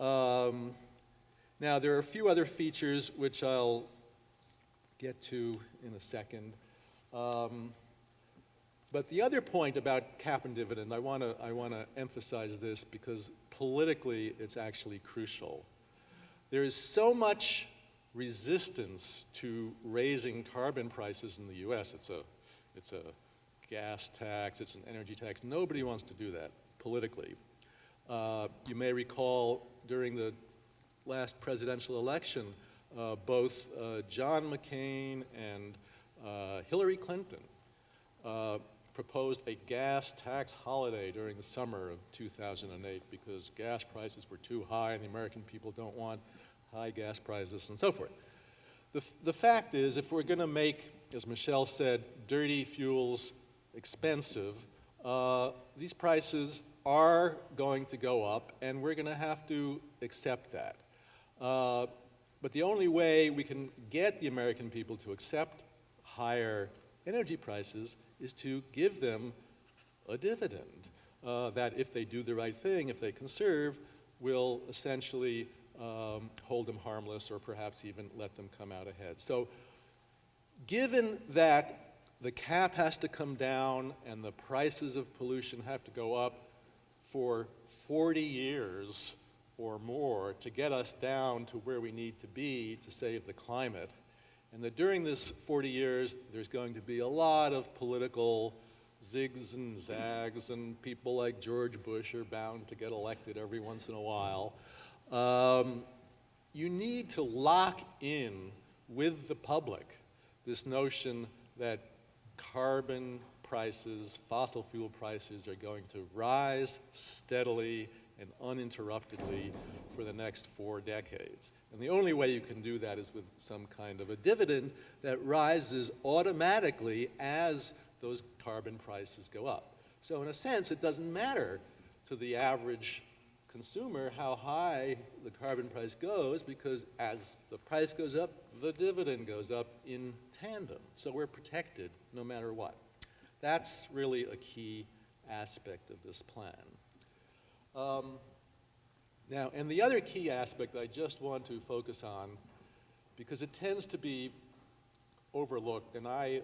Now, there are a few other features which I'll get to in a second. But the other point about cap and dividend, I want to emphasize this because politically it's actually crucial. There is so much resistance to raising carbon prices in the US. It's a gas tax, it's an energy tax. Nobody wants to do that politically. You may recall during the last presidential election, both John McCain and Hillary Clinton proposed a gas tax holiday during the summer of 2008 because gas prices were too high and the American people don't want high gas prices and so forth. The fact is, if we're going to make, as Michelle said, dirty fuels expensive, these prices are going to go up and we're going to have to accept that. But the only way we can get the American people to accept higher energy prices is to give them a dividend that if they do the right thing, if they conserve, will essentially hold them harmless or perhaps even let them come out ahead. So given that the cap has to come down and the prices of pollution have to go up for 40 years or more to get us down to where we need to be to save the climate, and that during this 40 years, there's going to be a lot of political zigs and zags, and people like George Bush are bound to get elected every once in a while. You need to lock in with the public this notion that carbon prices, fossil fuel prices are going to rise steadily and uninterruptedly for the next 4 decades. And the only way you can do that is with some kind of a dividend that rises automatically as those carbon prices go up. So in a sense, it doesn't matter to the average consumer how high the carbon price goes, because as the price goes up, the dividend goes up in tandem. So we're protected no matter what. That's really a key aspect of this plan. Now, and the other key aspect I just want to focus on, because it tends to be overlooked, and I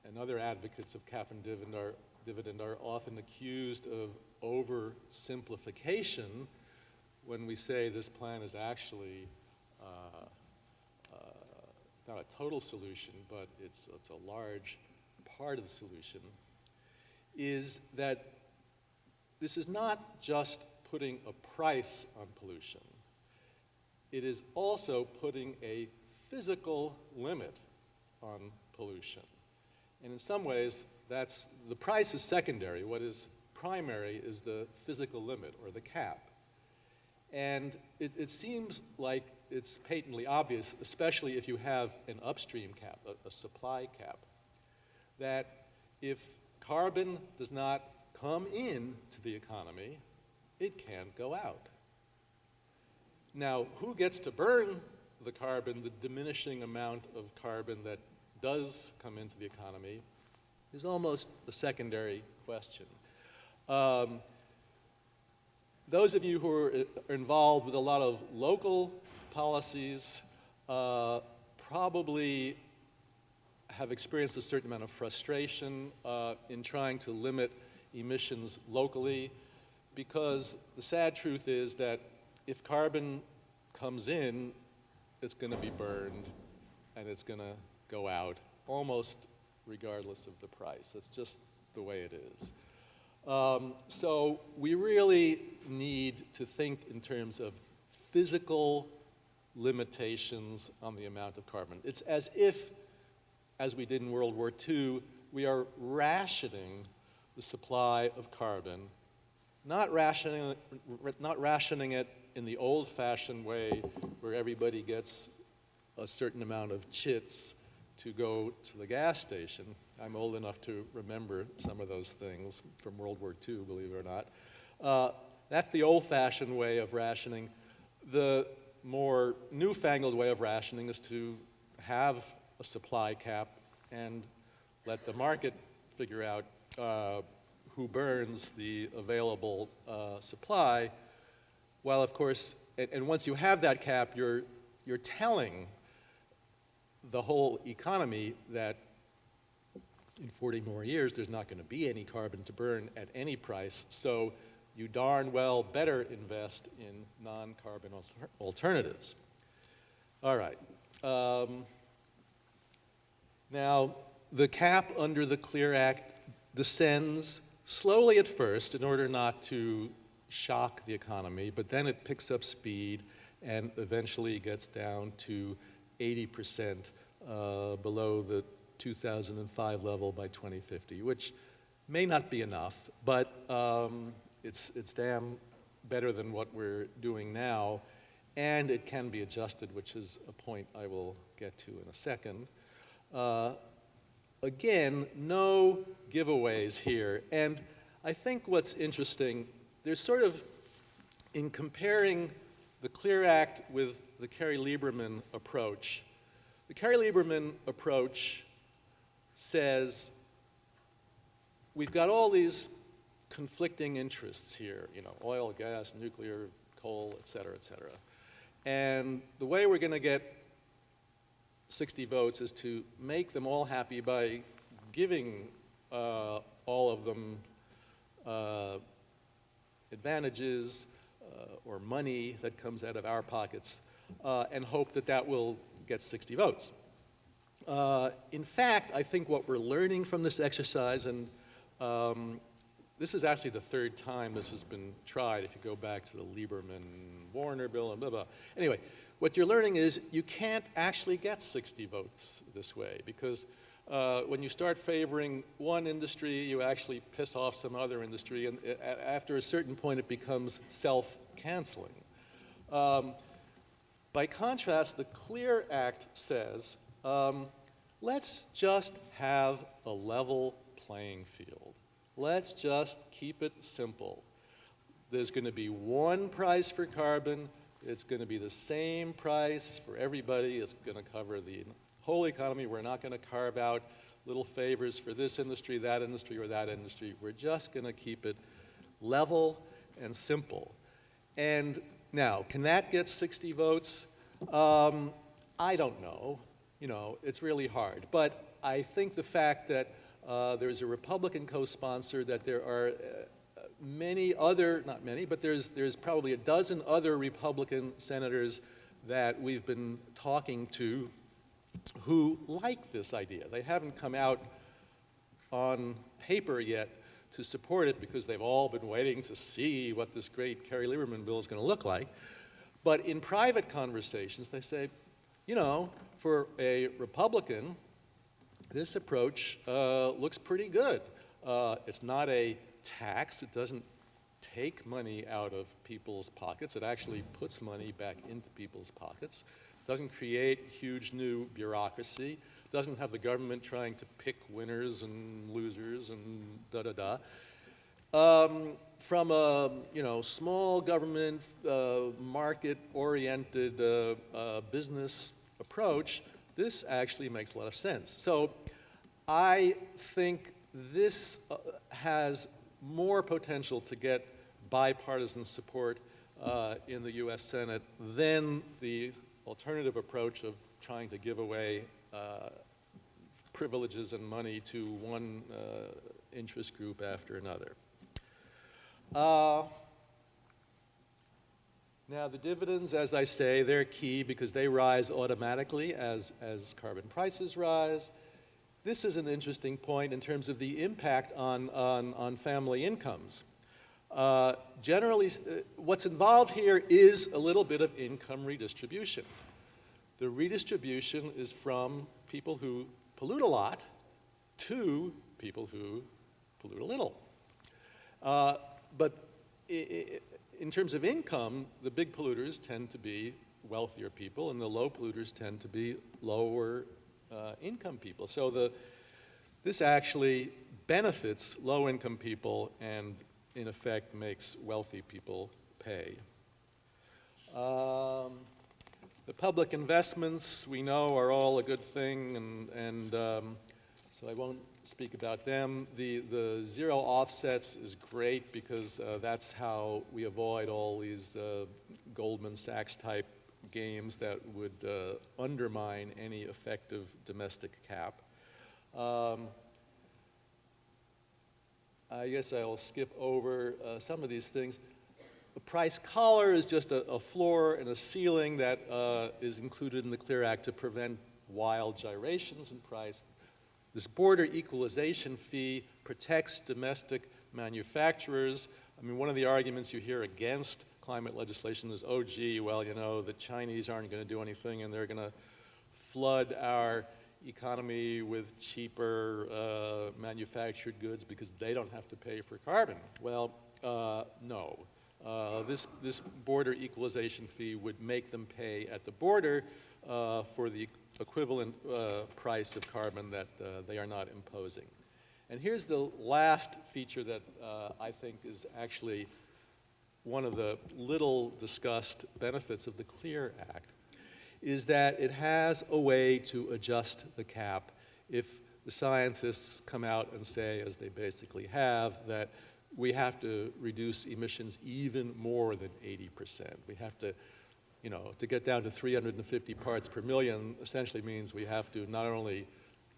and other advocates of cap and dividend are often accused of oversimplification when we say this plan is actually not a total solution, but it's a large part of the solution, is that this is not just putting a price on pollution. It is also putting a physical limit on pollution. And in some ways, the price is secondary. What is primary is the physical limit, or the cap. And it seems like it's patently obvious, especially if you have an upstream cap, a supply cap, that if carbon does not come in to the economy, it can't go out. Now, who gets to burn the carbon, the diminishing amount of carbon that does come into the economy, is almost a secondary question. Those of you who are involved with a lot of local policies probably have experienced a certain amount of frustration in trying to limit emissions locally, because the sad truth is that if carbon comes in, it's going to be burned and it's going to go out almost regardless of the price. That's just the way it is. So we really need to think in terms of physical limitations on the amount of carbon. It's as if, as we did in World War II, we are rationing the supply of carbon, not rationing it in the old-fashioned way where everybody gets a certain amount of chits to go to the gas station. I'm old enough to remember some of those things from World War II, believe it or not. That's the old-fashioned way of rationing. The more newfangled way of rationing is to have a supply cap and let the market figure out who burns the available supply. while of course, and once you have that cap, you're telling the whole economy that in 40 more years, there's not going to be any carbon to burn at any price, so you darn well better invest in non-carbon alternatives. All right. Now, the cap under the CLEAR Act descends slowly at first in order not to shock the economy, but then it picks up speed and eventually gets down to 80% below the 2005 level by 2050, which may not be enough, but it's damn better than what we're doing now, and it can be adjusted, which is a point I will get to in a second. Again, no giveaways here, and I think what's interesting, there's sort of, in comparing the CLEAR Act with the Kerry-Lieberman approach, the Kerry-Lieberman approach says we've got all these conflicting interests here, you know, oil, gas, nuclear, coal, et cetera, et cetera. And the way we're going to get 60 votes is to make them all happy by giving all of them advantages or money that comes out of our pockets and hope that that will get 60 votes. In fact, I think what we're learning from this exercise, and this is actually the third time this has been tried, if you go back to the Lieberman-Warner bill and blah, blah. Anyway, what you're learning is you can't actually get 60 votes this way, because when you start favoring one industry, you actually piss off some other industry, and after a certain point, it becomes self-canceling. By contrast, the CLEAR Act says, let's just have a level playing field. Let's just keep it simple. There's going to be one price for carbon. It's going to be the same price for everybody. It's going to cover the whole economy. We're not going to carve out little favors for this industry, that industry, or that industry. We're just going to keep it level and simple. And now, can that get 60 votes? I don't know. You know, it's really hard. But I think the fact that there's a Republican co-sponsor, that there are many other, not many, but there's probably a dozen other Republican senators that we've been talking to who like this idea. They haven't come out on paper yet to support it because they've all been waiting to see what this great Kerry-Lieberman bill is going to look like. But in private conversations, they say, you know, for a Republican, this approach looks pretty good. It's not a tax. It doesn't take money out of people's pockets. It actually puts money back into people's pockets. It doesn't create huge new bureaucracy. It doesn't have the government trying to pick winners and losers and da-da-da. From a small government, market-oriented business approach, this actually makes a lot of sense. So I think this has more potential to get bipartisan support in the US Senate than the alternative approach of trying to give away privileges and money to one interest group after another. Now the dividends, as I say, they're key because they rise automatically as carbon prices rise. This is an interesting point in terms of the impact on family incomes. Generally, what's involved here is a little bit of income redistribution. The redistribution is from people who pollute a lot to people who pollute a little. But in terms of income, the big polluters tend to be wealthier people, and the low polluters tend to be lower income people. So this actually benefits low-income people and, in effect, makes wealthy people pay. The public investments, we know, are all a good thing, and so I won't speak about them. The zero offsets is great because that's how we avoid all these Goldman Sachs type games that would undermine any effective domestic cap. I guess I'll skip over some of these things. The price collar is just a floor and a ceiling that is included in the CLEAR Act to prevent wild gyrations in price. This border equalization fee protects domestic manufacturers. I mean, one of the arguments you hear against climate legislation is, oh, gee, well, you know, the Chinese aren't going to do anything and they're going to flood our economy with cheaper manufactured goods because they don't have to pay for carbon. Well, no. This border equalization fee would make them pay at the border for the equivalent price of carbon that they are not imposing. And here's the last feature that I think is actually one of the little discussed benefits of the CLEAR Act, is that it has a way to adjust the cap if the scientists come out and say, as they basically have, that we have to reduce emissions even more than 80%. We have to, you know, to get down to 350 parts per million essentially means we have to not only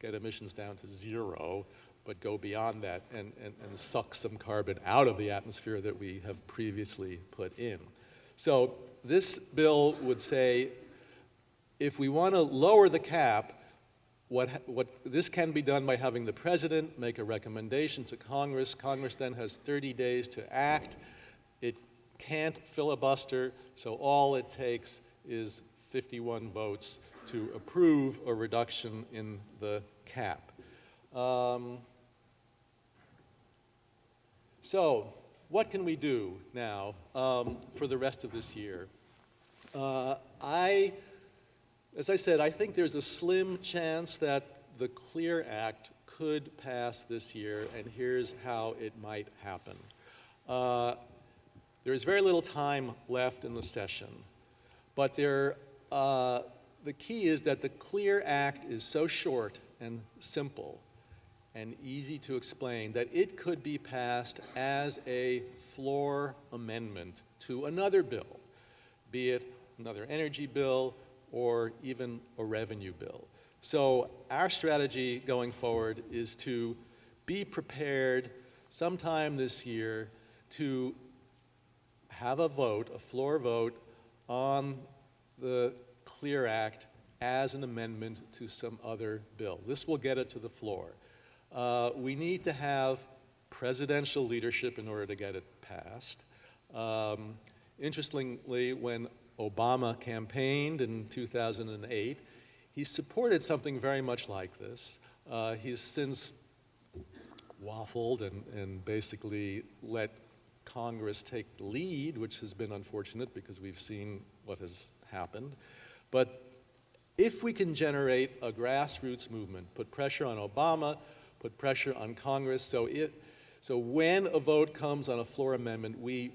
get emissions down to zero, but go beyond that and suck some carbon out of the atmosphere that we have previously put in. So this bill would say, if we want to lower the cap, this can be done by having the president make a recommendation to Congress. Congress then has 30 days to act. It can't filibuster, so all it takes is 51 votes to approve a reduction in the cap. So what can we do now for the rest of this year? As I said, I think there's a slim chance that the CLEAR Act could pass this year, and here's how it might happen. There is very little time left in the session, but the key is that the CLEAR Act is so short and simple and easy to explain that it could be passed as a floor amendment to another bill, be it another energy bill, or even a revenue bill. So our strategy going forward is to be prepared sometime this year to have a vote, a floor vote, on the CLEAR Act as an amendment to some other bill. This will get it to the floor. We need to have presidential leadership in order to get it passed. Interestingly, when Obama campaigned in 2008, he supported something very much like this. He's since waffled and basically let Congress take the lead, which has been unfortunate because we've seen what has happened. But if we can generate a grassroots movement, put pressure on Obama, put pressure on Congress, so when a vote comes on a floor amendment, we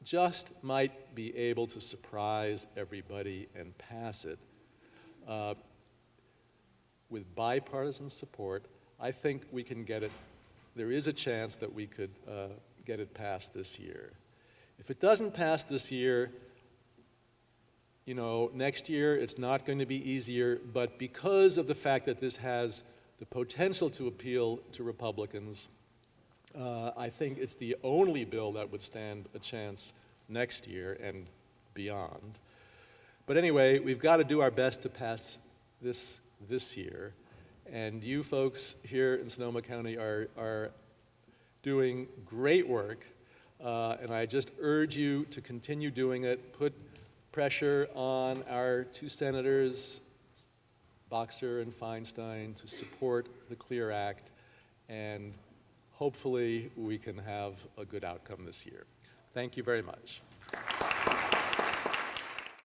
just might be able to surprise everybody and pass it. With bipartisan support, I think we can get it. There is a chance that we could get it passed this year. If it doesn't pass this year, you know, next year it's not going to be easier, but because of the fact that this has the potential to appeal to Republicans, I think it's the only bill that would stand a chance next year and beyond. But anyway, we've got to do our best to pass this year. And you folks here in Sonoma County are doing great work. And I just urge you to continue doing it. Put pressure on our two senators, Boxer and Feinstein, to support the CLEAR Act. And hopefully we can have a good outcome this year. Thank you very much.